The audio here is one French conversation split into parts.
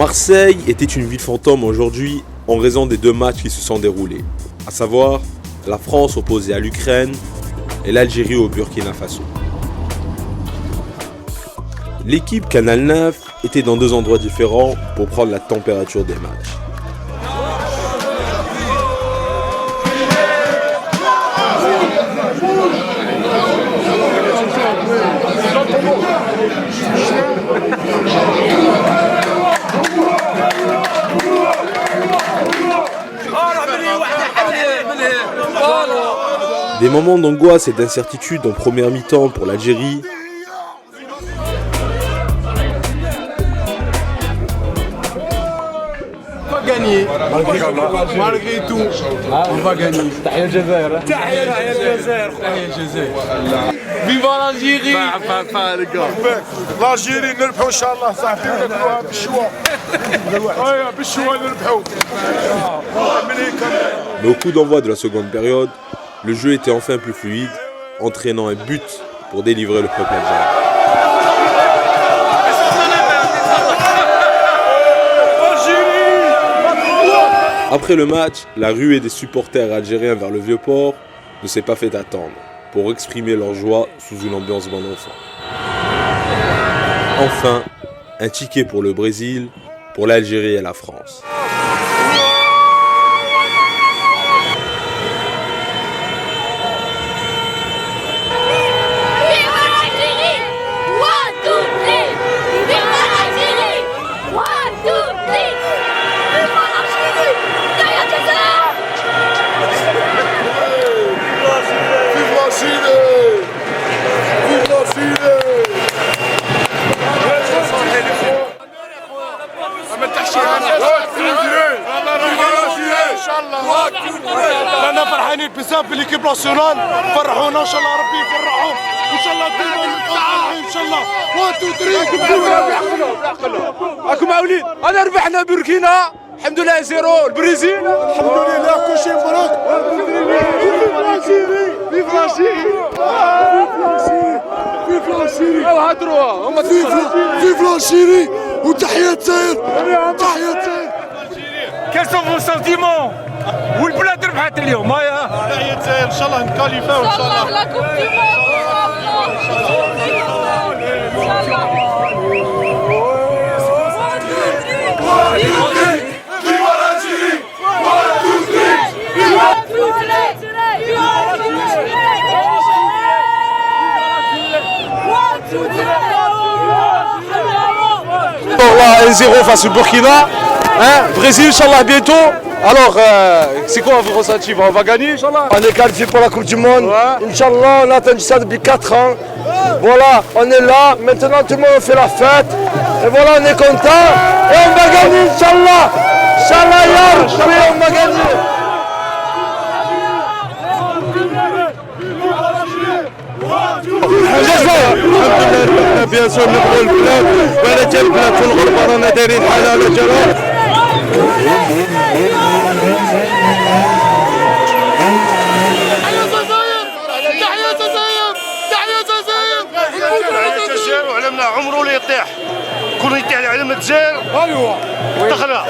Marseille était une ville fantôme aujourd'hui en raison des deux matchs qui se sont déroulés, à savoir la France opposée à l'Ukraine et l'Algérie au Burkina Faso. L'équipe Canal 9 était dans deux endroits différents pour prendre la température des matchs. Des moments d'angoisse et d'incertitude en première mi-temps pour l'Algérie. On va gagner, malgré tout, on va gagner. تحية الجزائر. تحية الجزائر. Vive l'Algérie. l'Algérie نربحوا ان شاء الله صاحبي ونربحوها بالشوا. بالشوا نربحوا. Mais au coup d'envoi de la seconde période, le jeu était enfin plus fluide, entraînant un but pour délivrer le peuple algérien. Après le match, la ruée des supporters algériens vers le Vieux-Port ne s'est pas fait attendre pour exprimer leur joie sous une ambiance bon enfant. Enfin, un ticket pour le Brésil, pour l'Algérie et la France. رانا فرحانين بزاف بالليكيب ناسيونال فرحونا ان شاء الله ربي يفرحهم ان شاء الله ديما فرحين ان شاء الله 1 2 3 راكم معاولين انا ربحنا بوركينا الحمد لله 0 البرازيل الحمد لله كل شيء مبروك في فلاشيري هضروا هما في فلاشيري وتحية الجزائر تحية الجزائر Quels sont vos sentiments والبلاد ربحت اليوم هيا تحية الجزائر ان شاء الله نكاليفاو ان شاء الله la Coupe du Là 1-0 face au Burkina, hein, Brésil, Inch'Allah bientôt. Alors, c'est quoi vos ressentis? On va gagner, Inch'Allah. On est qualifié pour la Coupe du Monde. Ouais. Inch'Allah, on a attendu ça depuis 4 ans. Voilà, on est là. Maintenant, tout le monde fait la fête. Et voilà, on est content. Et on va gagner, Inch'Allah. Inch'Allah, Yar, oui, on va gagner. bien sûr نبغوا البلاد وانا جا البلاد في الغربه رانا دايرين حلال جلال تحية الجزائر وعلمنا عمره لا يطيح كون يطيح علم الجزائر ايوا تخلع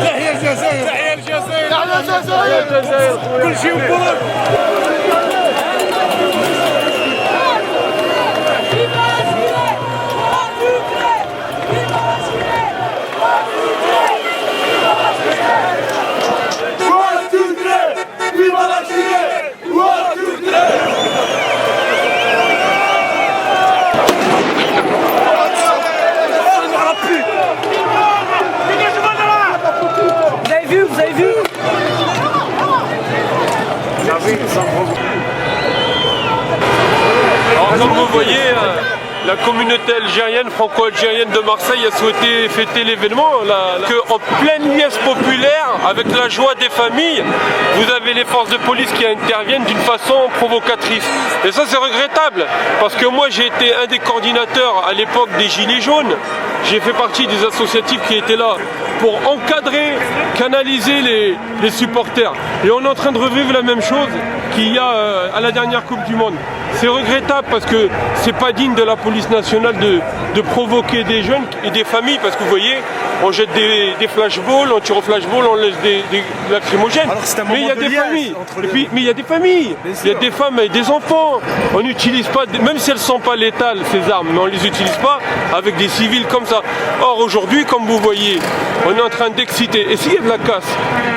تحية الجزائر تحية الجزائر تحية الجزائر كل شيء مبروك Alors, comme vous voyez, la communauté algérienne, franco-algérienne de Marseille a souhaité fêter l'événement. En pleine liesse populaire, avec la joie des familles, vous avez les forces de police qui interviennent d'une façon provocatrice. Et ça, c'est regrettable, parce que moi, j'ai été un des coordinateurs à l'époque des Gilets jaunes. J'ai fait partie des associatifs qui étaient là pour encadrer, canaliser les supporters. Et on est en train de revivre la même chose. qu'il y a à la dernière Coupe du Monde. C'est regrettable parce que c'est pas digne de la police nationale de provoquer des jeunes et des familles, parce que vous voyez, on jette des flashballs, on tire au flashball, on laisse des lacrymogènes. Mais il y a des familles. Mais il y a des familles. Il y a des femmes et des enfants. On n'utilise pas, même si elles ne sont pas létales, ces armes, mais on ne les utilise pas avec des civils comme ça. Or aujourd'hui, comme vous voyez, on est en train d'exciter. Et s'il y a de la casse,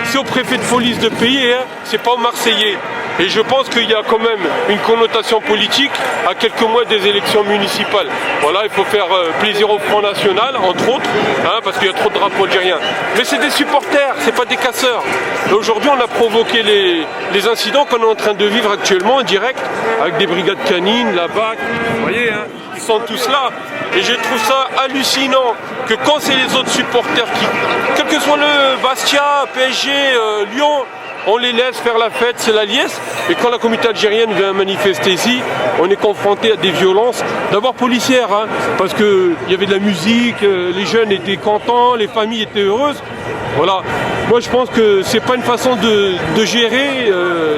c'est au préfet de police de payer, hein, c'est pas aux Marseillais. Et je pense qu'il y a quand même une connotation politique à quelques mois des élections municipales. Voilà, il faut faire plaisir au Front National, entre autres, hein, parce qu'il y a trop de drapeaux algériens. Mais c'est des supporters, c'est pas des casseurs. Et aujourd'hui, on a provoqué les incidents qu'on est en train de vivre actuellement en direct, avec des brigades canines, la BAC, vous voyez, hein, ils sont tous là. Et je trouve ça hallucinant que quand c'est les autres supporters qui, quel que soit le Bastia, PSG, Lyon, on les laisse faire la fête, c'est la liesse. Et quand la communauté algérienne vient manifester ici, on est confronté à des violences, d'abord policières, hein, parce qu'il y avait de la musique, les jeunes étaient contents, les familles étaient heureuses. Voilà. Moi je pense que c'est pas une façon de gérer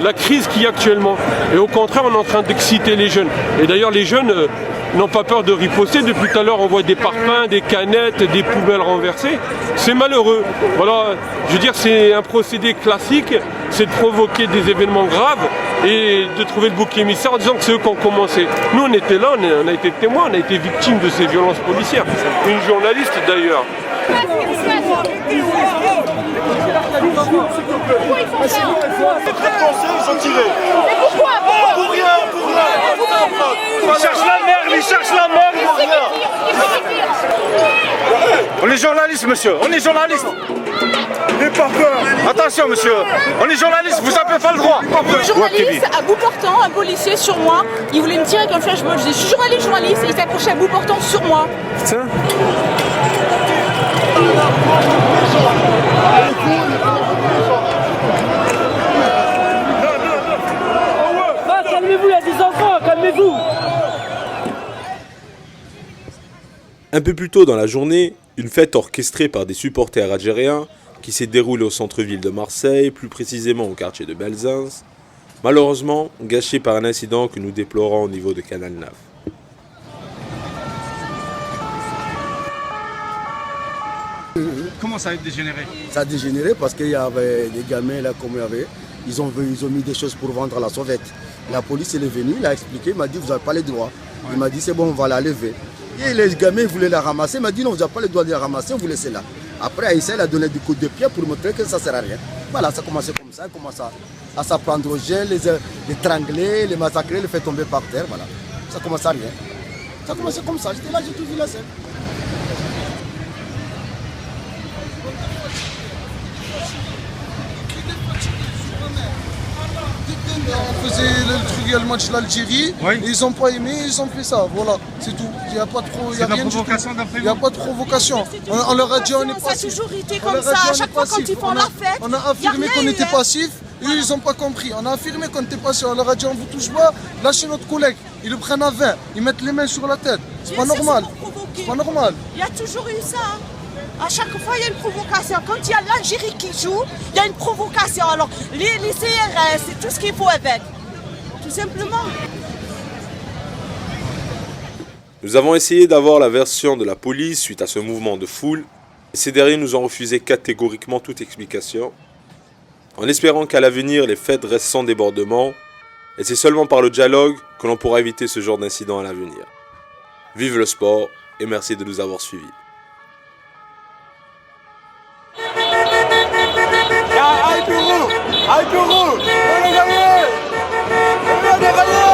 la crise qu'il y a actuellement. Et au contraire, on est en train d'exciter les jeunes. Et d'ailleurs les jeunes n'ont pas peur de riposter. Depuis tout à l'heure, on voit des parpaings, des canettes, des poubelles renversées. C'est malheureux. Voilà, je veux dire, c'est un procédé classique, c'est de provoquer des événements graves et de trouver le bouc émissaire en disant que c'est eux qui ont commencé. Nous, on était là, on a été témoins, on a été victimes de ces violences policières. Une journaliste d'ailleurs. Pourquoi ils font ça? Ils ont tiré. Mais pourquoi? Pour rien. Ils cherchent la merde, ils cherchent la merde. Il faut dire. On est journaliste, monsieur, on est journaliste. N'ayez pas peur. Attention, monsieur, on est journaliste, vous n'avez pas le droit. Un journaliste à bout portant, un policier sur moi, il voulait me tirer avec un flashball. Je dis, je suis journaliste, et il s'est approché à bout portant sur moi. Putain. Calmez-vous, il y a des enfants, calmez-vous. Un peu plus tôt dans la journée, une fête orchestrée par des supporters algériens qui s'est déroulée au centre-ville de Marseille, plus précisément au quartier de Belzins, malheureusement gâchée par un incident que nous déplorons au niveau de Canal 9. Comment ça a dégénéré? Ça a dégénéré parce qu'il y avait des gamins là comme il y avait, ils ont mis des choses pour vendre à la sauvette. La police elle est venue, il a expliqué, il m'a dit vous n'avez pas les droits. Ouais. Il m'a dit c'est bon, on va la lever. Et les gamins voulaient la ramasser, il m'a dit non, vous n'avez pas le droit de la ramasser, vous laissez là. Après Aïssa il a donné des coups de pied pour montrer que ça ne sert à rien. Voilà, ça a commencé comme ça, il commence à s'apprendre au gel, les trangler, les massacrer, les faire tomber par terre, voilà. Ça commence à rien. Ça a commencé comme ça, j'étais là, j'ai tout vu la scène. On faisait le truc, il y a le match de l'Algérie, oui. Ils n'ont pas aimé, ils ont fait ça, voilà, c'est tout. Il n'y a pas trop, il y a rien du tout. Il n'y a pas de provocation. On leur a dit on est passif. Ça a toujours été comme ça, à chaque fois quand ils font la fête. On a affirmé qu'on était passif, eux ils n'ont pas compris. On a affirmé qu'on était passif, on leur a dit on vous touche pas, lâchez notre collègue. Ils le prennent à 20, ils mettent les mains sur la tête. C'est pas normal. C'est pas normal. Il y a toujours eu ça. À chaque fois, il y a une provocation. Quand il y a l'Algérie qui joue, il y a une provocation. Alors, les CRS, c'est tout ce qu'il faut avec. Tout simplement. Nous avons essayé d'avoir la version de la police suite à ce mouvement de foule. Et ces derniers nous ont refusé catégoriquement toute explication, en espérant qu'à l'avenir, les fêtes restent sans débordement. Et c'est seulement par le dialogue que l'on pourra éviter ce genre d'incident à l'avenir. Vive le sport et merci de nous avoir suivis. Aïe Kourou, on a gagné! On a gagné!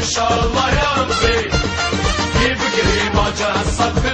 إن شاء الله يا ربي في بقري ما جاء الصدق